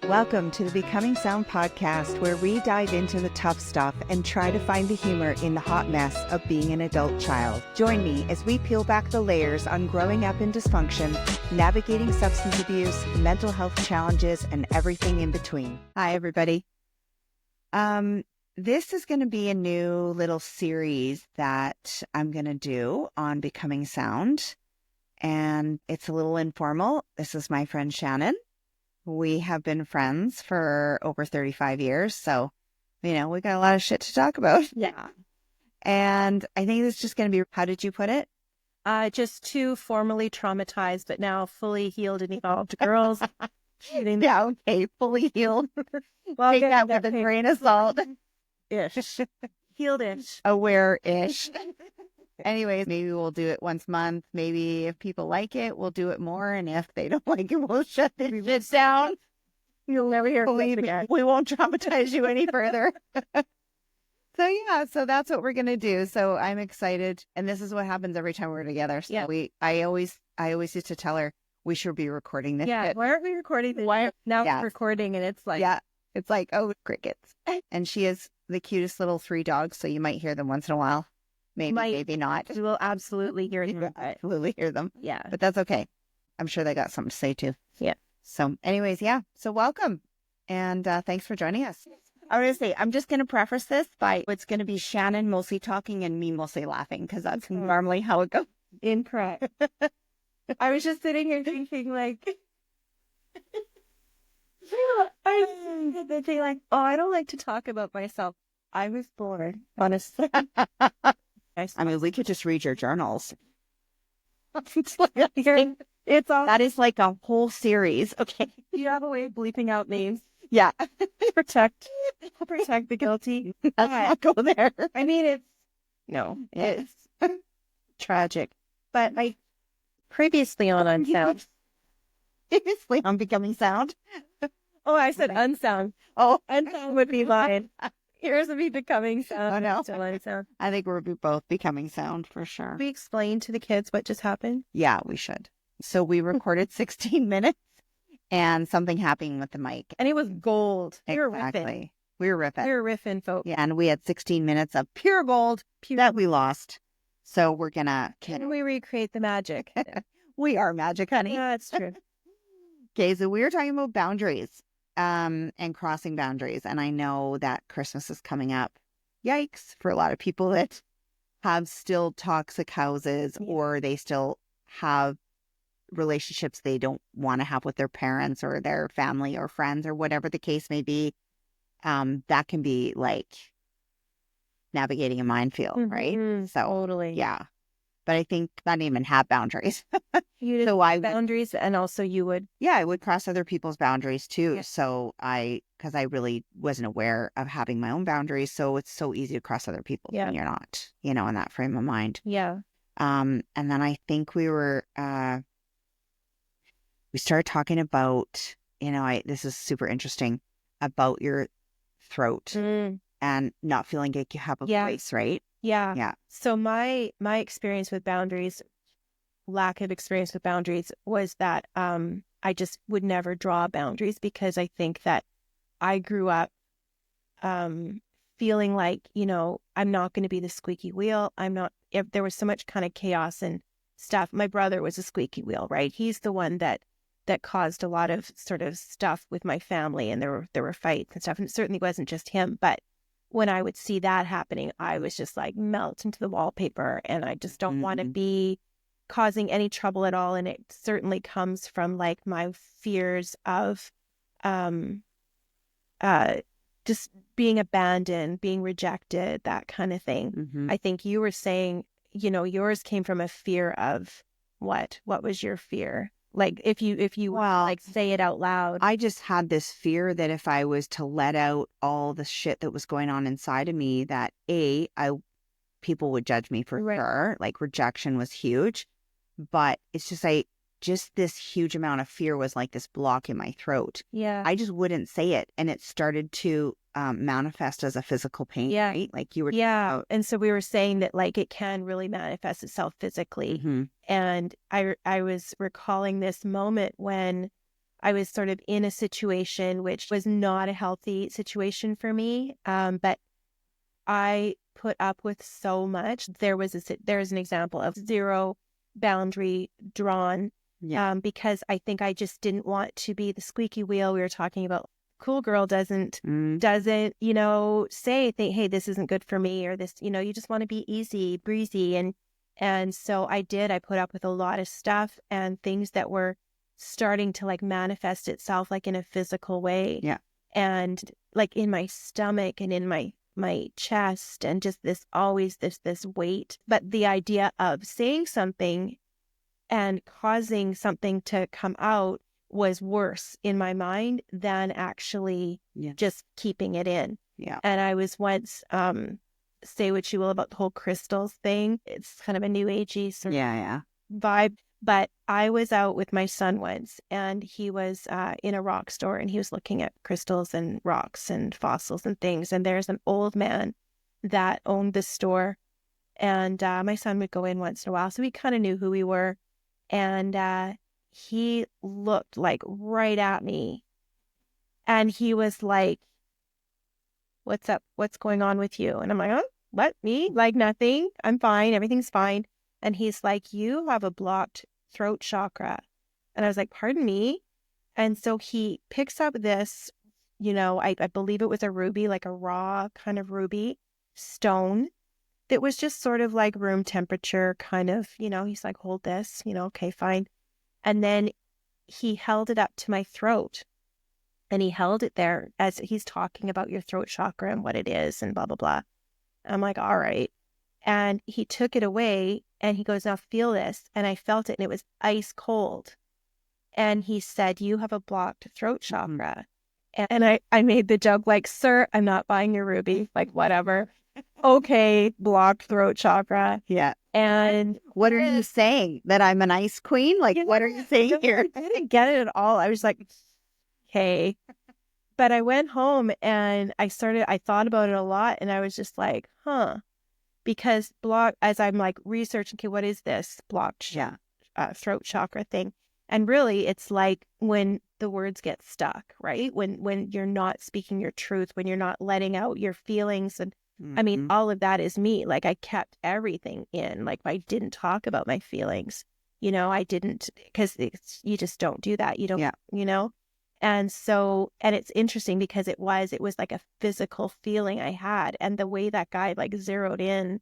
Welcome to the Becoming Sound podcast, where we dive into the tough stuff and try to find the humor in the hot mess of being an adult child. Join me as we peel back the layers on growing up in dysfunction, navigating substance abuse, mental health challenges, and everything in between. Hi, everybody. This is going to be a new little series that I'm going to do on Becoming Sound, and it's a little informal. This is my friend Shannon. We have been friends for over 35 years, so, we got a lot of shit to talk about. Yeah. And I think it's just going to be, how did you put it? Just two formerly traumatized, but now fully healed and evolved girls. Yeah, okay, fully healed. Well, take that with a grain of salt. Ish. Healed-ish. Aware-ish. Anyways, maybe we'll do it once a month. Maybe if people like it, we'll do it more. And if they don't like it, we'll shut this shit down. You'll never hear from us again. We won't traumatize you any further. So that's what we're going to do. So I'm excited. And this is what happens every time we're together. So yeah. I always used to tell her we should be recording this. Yeah. Shit. Why aren't we recording this? Now we're recording and it's like. Yeah. It's like, oh, crickets. And she has the cutest little 3 dogs. So you might hear them once in a while. Maybe not. We will absolutely hear them. Absolutely hear them. Yeah. But that's okay. I'm sure they got something to say too. Yeah. So anyways, yeah. So welcome. And thanks for joining us. I was going to say, I'm just going to preface this by it's going to be Shannon mostly talking and me mostly laughing because that's normally how it goes. Incorrect. I was just sitting here thinking like, I was thinking like, oh, I don't like to talk about myself. I was bored, honestly. I mean, we could just read your journals. It's all that is like a whole series. Okay. You have a way of bleeping out names. Yeah. Protect the guilty. Let's not go there. I mean, it's tragic. But I previously on Unsound. Previously on Becoming Sound. Oh, I said unsound. Oh, unsound would be mine. Here's me becoming sound. Oh, no. Still unsound. I think we're both becoming sound for sure. Should we explain to the kids what just happened? Yeah, we should. So we recorded 16 minutes and something happened with the mic. And it was gold. Exactly. We were riffing. We were riffing, folks. Yeah, and we had 16 minutes of pure gold that we lost. So we're going to... Can we recreate the magic? We are magic, honey. Yeah, that's true. Okay, so we were talking about boundaries. And crossing boundaries. And I know that Christmas is coming up. Yikes. For a lot of people that have still toxic houses or they still have relationships they don't want to have with their parents or their family or friends or whatever the case may be. That can be like navigating a minefield, right? So totally. Yeah. But I think I didn't even have boundaries. You did boundaries, and also you would... Yeah, I would cross other people's boundaries too. Yeah. So because I really wasn't aware of having my own boundaries. So it's so easy to cross other people's when you're not, in that frame of mind. Yeah. And then I think we started talking about, this is super interesting, about your throat and not feeling like you have a voice, right? Yeah. Yeah. So my experience with boundaries, lack of experience with boundaries, was that I just would never draw boundaries because I think that I grew up feeling like, I'm not going to be the squeaky wheel. If there was so much kind of chaos and stuff. My brother was a squeaky wheel, right? He's the one that caused a lot of sort of stuff with my family, and there were fights and stuff. And it certainly wasn't just him, but when I would see that happening, I was just like melt into the wallpaper, and I just don't want to be causing any trouble at all. And it certainly comes from like my fears of just being abandoned, being rejected, that kind of thing. Mm-hmm. I think you were saying, yours came from a fear of what? What was your fear? Like if you like say it out loud. I just had this fear that if I was to let out all the shit that was going on inside of me, that people would judge me for sure. Like rejection was huge, but it's just this huge amount of fear was like this block in my throat. Yeah. I just wouldn't say it. And it started to manifest as a physical pain, right? Like you were. Yeah. And so we were saying that like it can really manifest itself physically. Mm-hmm. And I was recalling this moment when I was sort of in a situation which was not a healthy situation for me. But I put up with so much. There's an example of zero boundary drawn, because I think I just didn't want to be the squeaky wheel. We were talking about cool girl doesn't, say, hey, this isn't good for me, or this, you just want to be easy breezy. And so I put up with a lot of stuff and things that were starting to like manifest itself like in a physical way. Yeah. And like in my stomach and in my chest, and just this weight. But the idea of saying something and causing something to come out was worse in my mind than actually just keeping it in. Yeah. And I was once, say what you will about the whole crystals thing. It's kind of a new agey sort of vibe. But I was out with my son once, and he was in a rock store, and he was looking at crystals and rocks and fossils and things. And there's an old man that owned the store, and my son would go in once in a while, so he kind of knew who we were. And he looked like right at me, and he was like, "What's up? What's going on with you?" And I'm like, "Oh, what, me? Like nothing. I'm fine. Everything's fine." And he's like, "You have a blocked throat chakra." And I was like, "Pardon me?" And so he picks up this, I believe it was a ruby, like a raw kind of ruby stone that was just sort of like room temperature kind of, he's like, "Hold this, okay, fine." And then he held it up to my throat, and he held it there as he's talking about your throat chakra and what it is and blah, blah, blah. I'm like, all right. And he took it away, and he goes, "Now feel this." And I felt it, and it was ice cold. And he said, "You have a blocked throat chakra." And I made the joke like, "Sir, I'm not buying your ruby." Like, whatever. Okay, blocked throat chakra. Yeah. And what are you saying? That I'm an ice queen? Like, what are you saying here? I didn't get it at all. I was like, okay. But I went home, and I thought about it a lot, and I was just like, because as I'm like researching, okay, what is this blocked throat chakra thing? And really, it's like when the words get stuck, right? When you're not speaking your truth, when you're not letting out your feelings. And I mean, all of that is me. Like, I kept everything in. Like, I didn't talk about my feelings. I didn't, because you just don't do that. You don't, And so, and it's interesting because it was like a physical feeling I had. And the way that guy like zeroed in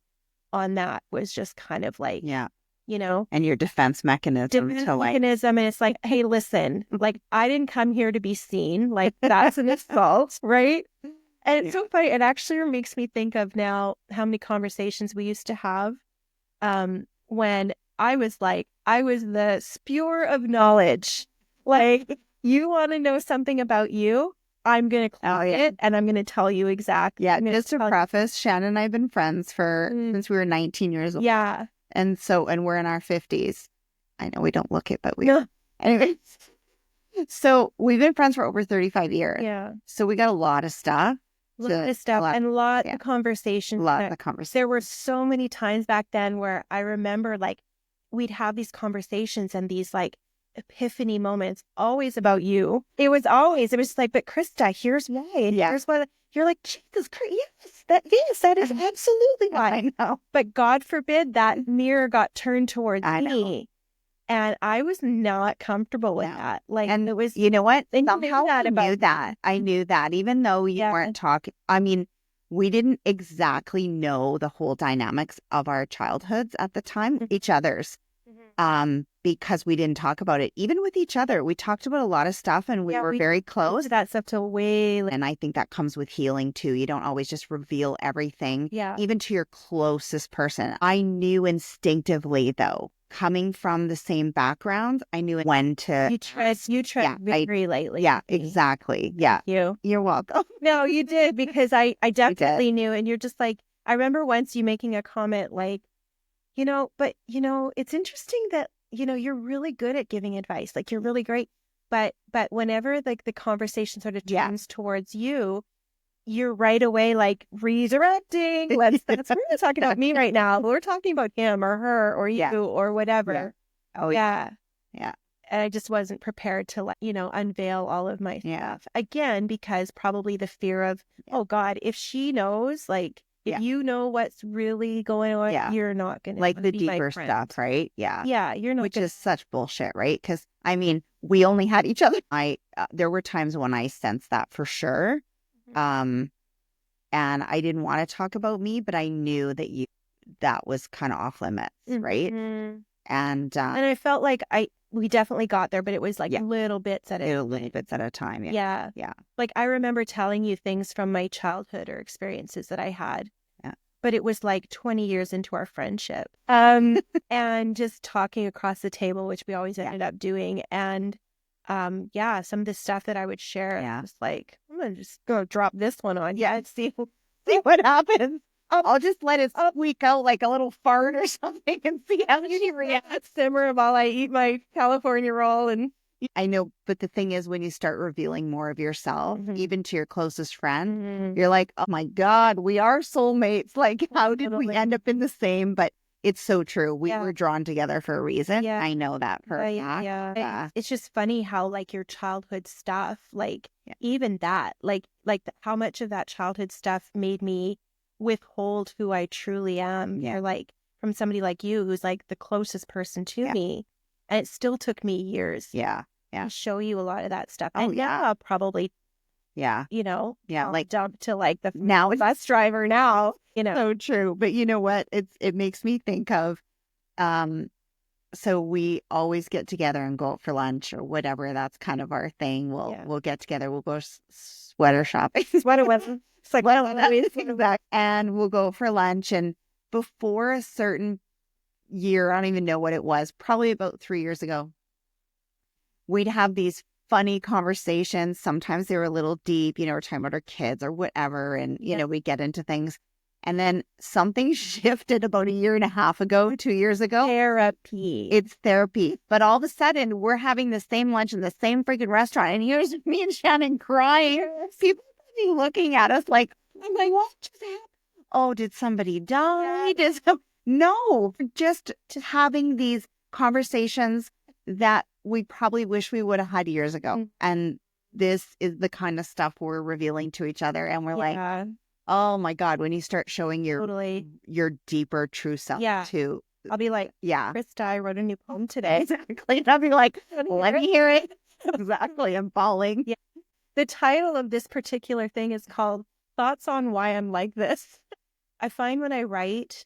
on that was just kind of like, and your defense mechanism and it's like, hey, listen, like, I didn't come here to be seen. Like, that's an assault, right? And it's so funny. It actually makes me think of now how many conversations we used to have when I was the spewer of knowledge. Like, you want to know something about you? I'm going to clock it, and I'm going to tell you exactly. Yeah, just to preface, Shannon and I have been friends since we were 19 years old. Yeah. And we're in our 50s. I know we don't look it, but we are. Anyways, so we've been friends for over 35 years. Yeah. So we got a lot of stuff. And a lot of conversations. There were so many times back then where I remember like we'd have these conversations and these like epiphany moments always about you. It was just like, but Krista, here's why. And here's what you're like, Jesus Christ, that is absolutely why. I know. But God forbid that mirror got turned towards me. And I was not comfortable with that. Like, and it was, you know what? Somehow I knew that. I knew that, even though you weren't talking. I mean, we didn't exactly know the whole dynamics of our childhoods at the time, each other's. Because we didn't talk about it, even with each other. We talked about a lot of stuff, and we were very close. That stuff till way later. And I think that comes with healing too. You don't always just reveal everything, even to your closest person. I knew instinctively, though, coming from the same background, I knew when to. You tread very lightly. Yeah, exactly. Yeah, you're welcome. No, you did, because I definitely knew. And you're just like, I remember once you making a comment like, it's interesting that, you're really good at giving advice. Like, you're really great. But whenever like the conversation sort of turns towards you, you're right away like redirecting. We're not talking about me right now. We're talking about him or her or you or whatever. Yeah. Oh, yeah. And I just wasn't prepared to, unveil all of my stuff. Again, because probably the fear of, oh God, if she knows, like, if you know what's really going on, you're not going to like the be deeper my friend. stuff, right? Yeah. Yeah, you're not Which is such bullshit, right? Because I mean, we only had each other. There were times when I sensed that for sure. And I didn't want to talk about me, but I knew that was kind of off limits, right? And I felt like we definitely got there, but it was like little bits at a time. Yeah. Like I remember telling you things from my childhood or experiences that I had. Yeah. But it was like 20 years into our friendship. And just talking across the table, which we always ended up doing. And some of the stuff that I would share, I was like, I'm gonna just go drop this one on you and see what happens. I'll just let it squeak out like a little fart or something and see how you react. Simmer while I eat my California roll. And I know, but the thing is, when you start revealing more of yourself, even to your closest friend, you're like, oh my God, we are soulmates. Like, how did we end up in the same? But it's so true. We were drawn together for a reason. Yeah. I know that for a fact. Yeah. It's just funny how like your childhood stuff, like even that, like how much of that childhood stuff made me withhold who I truly am. Or like from somebody like you, who's like the closest person to me. And it still took me years. To show you a lot of that stuff. Oh, and probably, like jump to like the now bus driver now, So true. But you know what? It makes me think of, so we always get together and go out for lunch or whatever. That's kind of our thing. We'll get together. We'll go sweater shopping. Sweater weather. It's like, exactly. And we'll go for lunch. And before a certain year, I don't even know what it was, probably about 3 years ago, we'd have these funny conversations. Sometimes they were a little deep, we're talking about our kids or whatever. And, we get into things. And then something shifted about 1.5 years ago, 2 years ago. Therapy. It's therapy. But all of a sudden, we're having the same lunch in the same freaking restaurant. And here's me and Shannon crying. People be looking at us like, I'm like, what just happened? Oh, did somebody die? No, just having these conversations that we probably wish we would have had years ago. And this is the kind of stuff we're revealing to each other. And we're like, oh my God, when you start showing your deeper true self too. I'll be like, Krista, I wrote a new poem today. Exactly. And I'll be like, let me hear it. Exactly. I'm bawling. Yeah. The title of this particular thing is called Thoughts on Why I'm Like This. I find when I write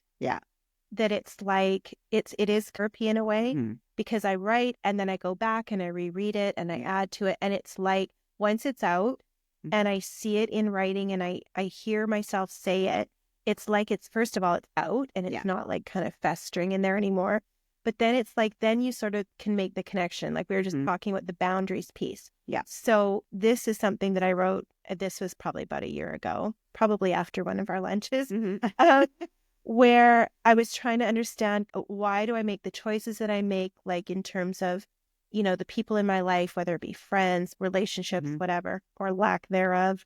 that it's like, it is therapy in a way, because I write and then I go back and I reread it and I add to it. And it's like, once it's out and I see it in writing and I hear myself say it, it's like first of all, it's out and it's not like kind of festering in there anymore. But then it's like, then you sort of can make the connection. Like we were just talking about the boundaries piece. Yeah. So this is something that I wrote. This was probably about 1 year ago, probably after one of our lunches, where I was trying to understand, why do I make the choices that I make, like in terms of, the people in my life, whether it be friends, relationships, whatever, or lack thereof.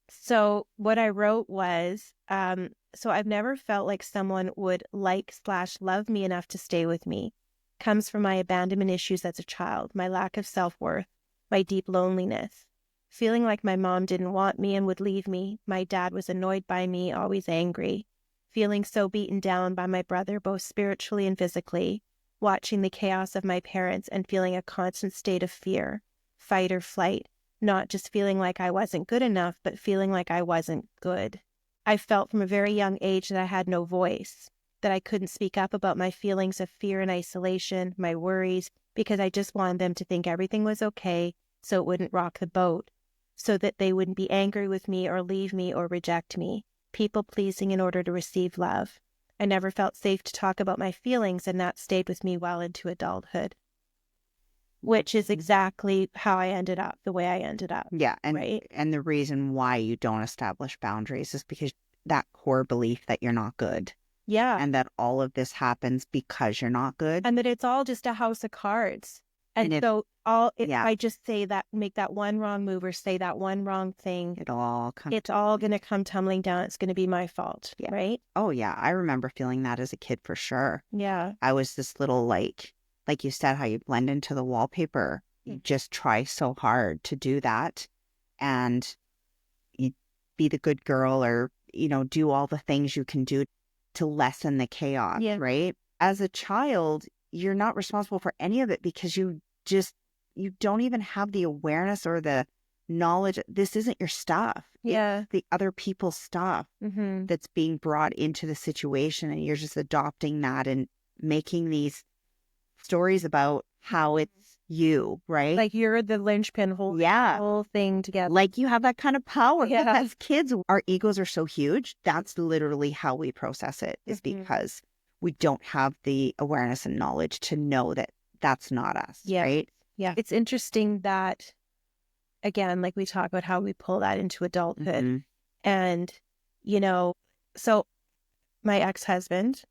So what I wrote was, so I've never felt like someone would like/love me enough to stay with me. Comes from my abandonment issues as a child, my lack of self-worth, my deep loneliness, feeling like my mom didn't want me and would leave me. My dad was annoyed by me, always angry, feeling so beaten down by my brother, both spiritually and physically, watching the chaos of my parents and feeling a constant state of fear, fight or flight, not just feeling like I wasn't good enough, but feeling like I wasn't good. I felt from a very young age that I had no voice, that I couldn't speak up about my feelings of fear and isolation, my worries, because I just wanted them to think everything was okay so it wouldn't rock the boat, so that they wouldn't be angry with me or leave me or reject me, people-pleasing in order to receive love. I never felt safe to talk about my feelings, and that stayed with me well into adulthood, which is exactly how I ended up, the way I ended up. Yeah. And, right? And the reason why you don't establish boundaries is because that core belief that you're not good. Yeah. And that all of this happens because you're not good. And that it's all just a house of cards. And so I just say that, make that one wrong move or say that one wrong thing, it's all going to come tumbling down. It's going to be my fault. Yeah. Right? Oh, yeah. I remember feeling that as a kid for sure. Yeah. I was this little like you said, how you blend into the wallpaper. You just try so hard to do that, and you be the good girl, or, do all the things you can do to lessen the chaos, right? As a child, you're not responsible for any of it because you don't even have the awareness or the knowledge. This isn't your stuff. Yeah. It's the other people's stuff that's being brought into the situation, and you're just adopting that and making these stories about how it's you, right? Like you're the linchpin holding the whole thing together. Like you have that kind of power. Yeah. As kids, our egos are so huge. That's literally how we process it, is because we don't have the awareness and knowledge to know that that's not us, right? Yeah. It's interesting that, again, like we talk about how we pull that into adulthood. And, so my ex-husband,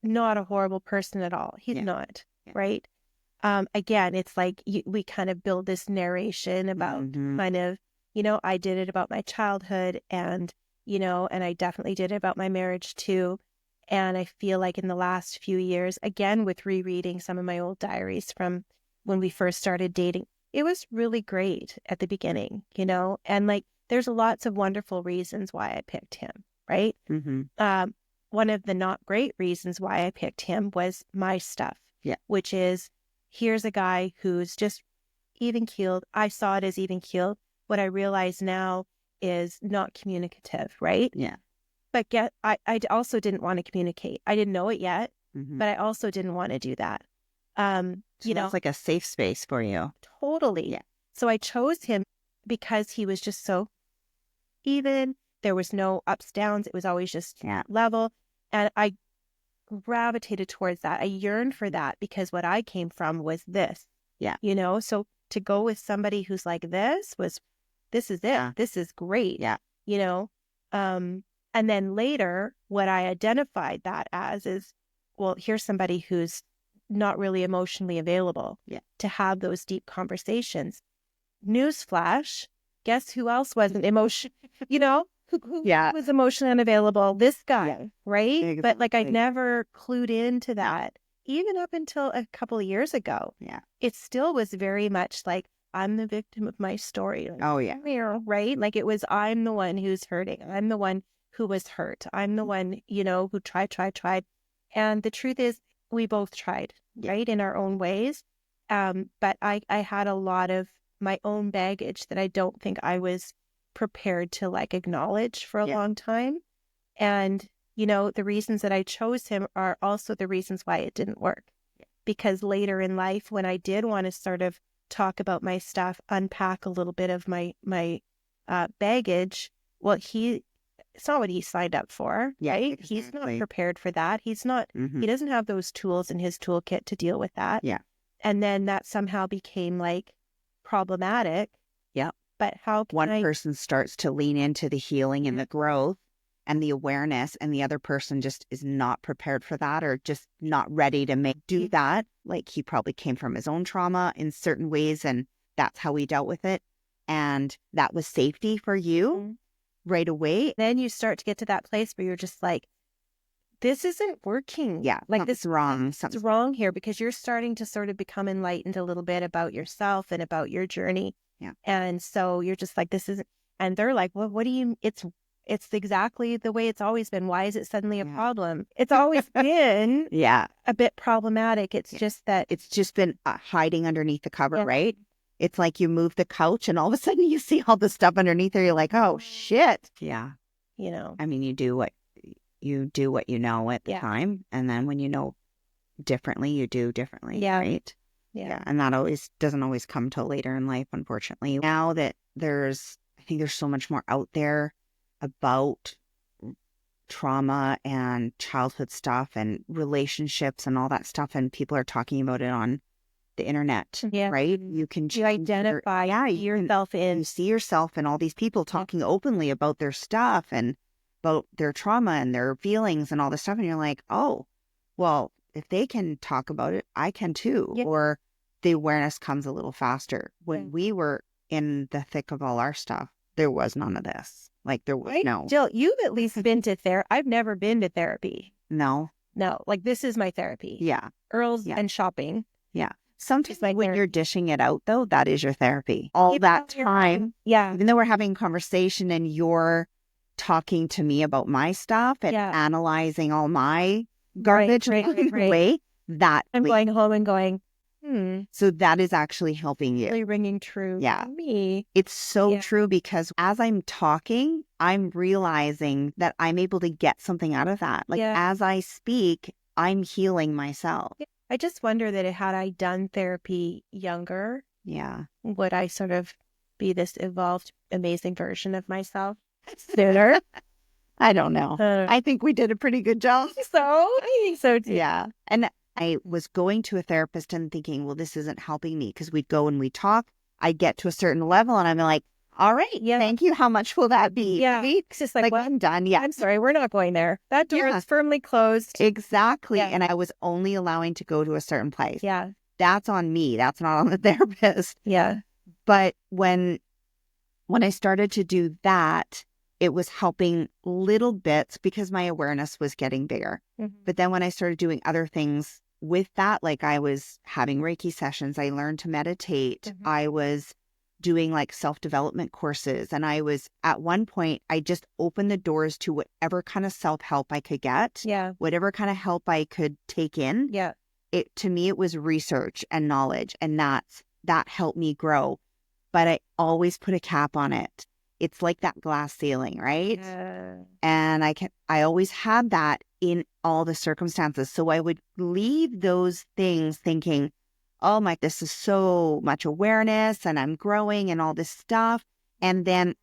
not a horrible person at all. He's not, right? Again, it's like we kind of build this narration about kind of, I did it about my childhood, and, and I definitely did it about my marriage too. And I feel like in the last few years, again, with rereading some of my old diaries from when we first started dating, it was really great at the beginning, and like there's lots of wonderful reasons why I picked him, right? One of the not great reasons why I picked him was my stuff, which is, here's a guy who's just even keeled. I saw it as even keeled. What I realize now is not communicative, right? Yeah. But I also didn't want to communicate. I didn't know it yet, but I also didn't want to do that. That's like a safe space for you. Totally. Yeah. So I chose him because he was just so even. There was no ups, downs. It was always just level. And I gravitated towards that. I yearned for that because what I came from was this. Yeah. So to go with somebody who's like this is it. Yeah. This is great. Yeah. And then later, what I identified that as is, well, here's somebody who's not really emotionally available to have those deep conversations. Newsflash, guess who else wasn't who was emotionally unavailable? This guy, right? Exactly. But like I never clued into that, even up until a couple of years ago. Yeah. It still was very much like, I'm the victim of my story. Like, right? Like it was, I'm the one who's hurting. I'm the one who was hurt. I'm the one, who tried. And the truth is, we both tried, right? In our own ways. But I had a lot of my own baggage that I don't think I was prepared to like acknowledge for a long time. And, the reasons that I chose him are also the reasons why it didn't work. Because later in life, when I did want to sort of talk about my stuff, unpack a little bit of my baggage, well, it's not what he signed up for, right? Exactly. He's not prepared for that. He's not, he doesn't have those tools in his toolkit to deal with that. Yeah. And then that somehow became like problematic. Yeah. But how can one person starts to lean into the healing and the growth and the awareness, and the other person just is not prepared for that, or just not ready to do that. Like he probably came from his own trauma in certain ways, and that's how he dealt with it. And that was safety for you right away. Then you start to get to that place where you're just like, this isn't working. Yeah. Like this is wrong. Something's wrong here, because you're starting to sort of become enlightened a little bit about yourself and about your journey. Yeah. And so you're just like, this isn't, and they're like, well, what do you, it's exactly the way it's always been. Why is it suddenly a problem? It's always been a bit problematic. It's just that it's just been hiding underneath the cover, right? It's like you move the couch and all of a sudden you see all the stuff underneath there. You're like, oh shit. Yeah. I mean, you do what you know at the time. And then when you know differently, you do differently. Right. Yeah. And that doesn't always come till later in life, unfortunately. Now that I think there's so much more out there about trauma and childhood stuff and relationships and all that stuff, and people are talking about it on the internet, right? You can identify yourself you see yourself in all these people talking openly about their stuff and about their trauma and their feelings and all this stuff, and you're like, oh, well, if they can talk about it, I can too. Or the awareness comes a little faster. When we were in the thick of all our stuff, there was none of this. Like there was no. Jill, you've at least been to therapy. I've never been to therapy. No. No, like this is my therapy. Yeah. Earls Yeah. and shopping. Yeah. Sometimes my when therapy. you're dishing it out, though, that is your therapy. All Keep that it on your time, mind. Yeah. even though we're having a conversation and you're talking to me about my stuff and Yeah. analyzing all my garbage Right. away, that I'm going home and going, so that is actually helping you. really ringing true Yeah. to me. It's so true because as I'm talking, I'm realizing that I'm able to get something out of that. Like as I speak, I'm healing myself. I just wonder that had I done therapy younger, would I sort of be this evolved, amazing version of myself sooner? I don't know. I think we did a pretty good job. I think so too. Yeah. And I was going to a therapist and thinking, well, this isn't helping me because we'd go and we talk. I'd get to a certain level and I'm like, all right, thank you. How much will that be? Yeah. It's just like, well, I'm done. Yeah. I'm sorry, we're not going there. That door is firmly closed. Exactly. Yeah. And I was only allowing to go to a certain place. Yeah. That's on me. That's not on the therapist. Yeah. But when I started to do that, it was helping little bits because my awareness was getting bigger. But then when I started doing other things with that, like I was having Reiki sessions, I learned to meditate. I was doing like self-development courses. And I was at one point, I just opened the doors to whatever kind of self-help I could get. Yeah. Whatever kind of help I could take in. Yeah. To me, it was research and knowledge. And that helped me grow. But I always put a cap on it. It's like that glass ceiling, right? Yeah. And I always had that in all the circumstances. So I would leave those things thinking, oh my, this is so much awareness and I'm growing and all this stuff. And then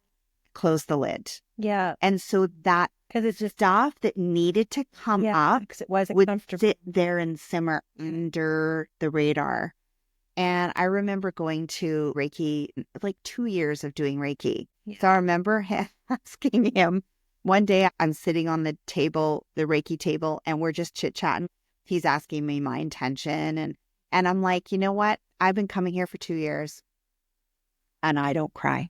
close the lid. Yeah. And so that, because it's just stuff that needed to come up, because it wasn't would sit there and simmer under the radar. And I remember going to Reiki, like 2 years of doing Reiki. Yeah. So I remember asking him one day, I'm sitting on the table, the Reiki table, and we're just chit-chatting. He's asking me my intention. And I'm like, you know what? I've been coming here for 2 years and I don't cry.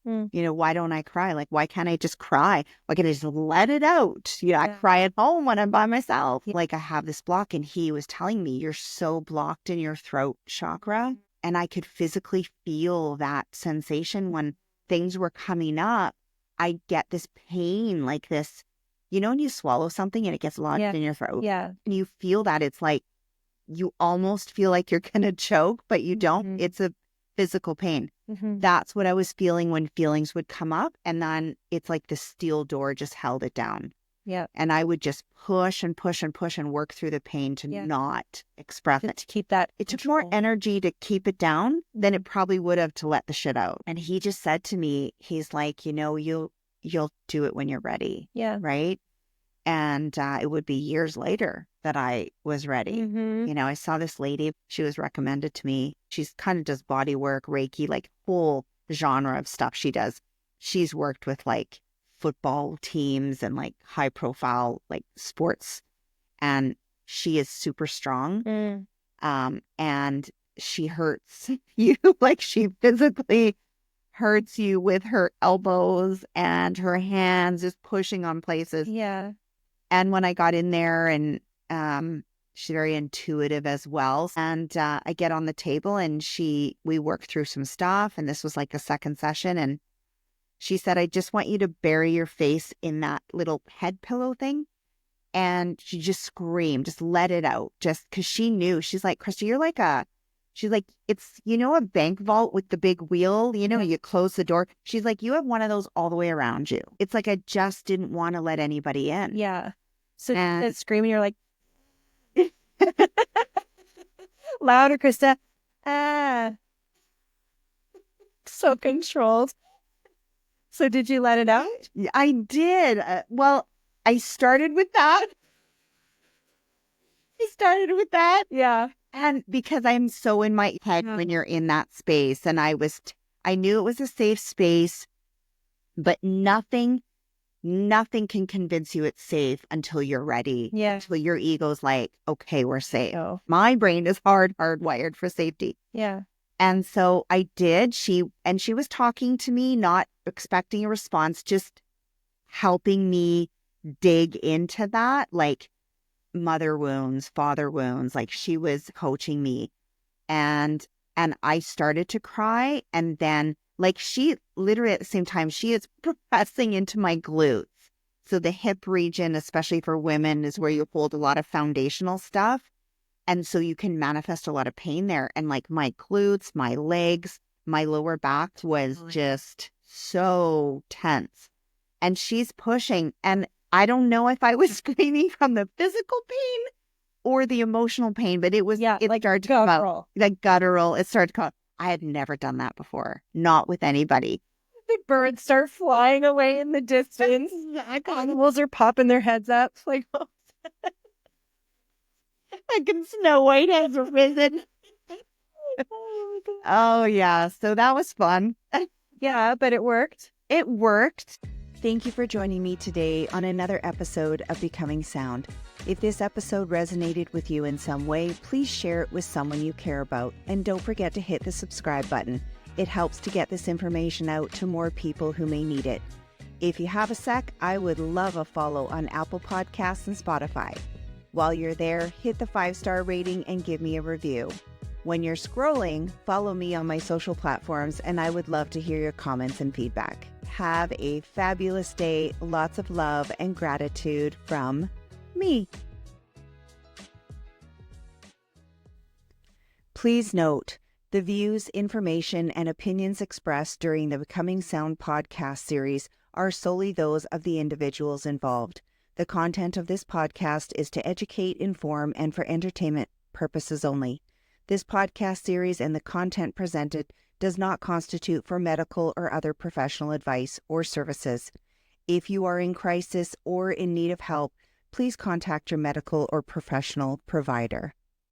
You know, why don't I cry? Like, why can't I just cry? Why can't I just let it out? You know, I cry at home when I'm by myself. Yeah. Like I have this block, and he was telling me, you're so blocked in your throat chakra. And I could physically feel that sensation when things were coming up. I get this pain, like this, you know, when you swallow something and it gets lodged in your throat. Yeah. And you feel that it's like, you almost feel like you're going to choke, but you don't. It's a physical pain. That's what I was feeling when feelings would come up. And then it's like the steel door just held it down. Yeah. And I would just push and push and push and work through the pain to not express it. To keep that. It took more energy to keep it down than it probably would have to let the shit out. And he just said to me, he's like, you know, you'll do it when you're ready. Yeah. Right. And it would be years later that I was ready. You know, I saw this lady, she was recommended to me. She's kind of does body work, Reiki, like whole genre of stuff she does. She's worked with like football teams and like high profile like sports. And she is super strong. And she hurts you, like she physically hurts you with her elbows and her hands just pushing on places. Yeah. And when I got in there, and she's very intuitive as well. And I get on the table and we work through some stuff. And this was like a second session. And she said, I just want you to bury your face in that little head pillow thing. And she just screamed, just let it out. Just because she knew. She's like, Krista, you're like she's like, it's, you know, a bank vault with the big wheel, you know, you close the door. She's like, you have one of those all the way around you. It's like, I just didn't want to let anybody in. Yeah. So that screaming, you're like, louder, Krista. So controlled. So did you let it out? I did. Well, I started with that. Yeah. And because I'm so in my head when you're in that space, and I knew it was a safe space, but nothing can convince you it's safe until you're ready. Yeah. Until your ego's like, okay, we're safe. Oh. My brain is hardwired for safety. Yeah. And so I did. She was talking to me, not expecting a response, just helping me dig into that. Like, mother wounds, father wounds. Like she was coaching me, and I started to cry, and then like she literally at the same time she is pressing into my glutes. So the hip region, especially for women, is where you hold a lot of foundational stuff. And so you can manifest a lot of pain there. And like my glutes, my legs, my lower back was just so tense. And she's pushing. And I don't know if I was screaming from the physical pain or the emotional pain, but it like started to come out like guttural. It started to come out. I had never done that before, not with anybody. The birds start flying away in the distance. Animals are popping their heads up. Like, like Snow White has risen. Oh, yeah. So that was fun. Yeah, but it worked. It worked. Thank you for joining me today on another episode of Becoming Sound. If this episode resonated with you in some way, please share it with someone you care about. And don't forget to hit the subscribe button. It helps to get this information out to more people who may need it. If you have a sec, I would love a follow on Apple Podcasts and Spotify. While you're there, hit the 5-star rating and give me a review. When you're scrolling, follow me on my social platforms, and I would love to hear your comments and feedback. Have a fabulous day, lots of love and gratitude from me. Please note, the views, information, and opinions expressed during the Becoming Sound podcast series are solely those of the individuals involved. The content of this podcast is to educate, inform, and for entertainment purposes only. This podcast series and the content presented does not constitute for medical or other professional advice or services. If you are in crisis or in need of help, please contact your medical or professional provider.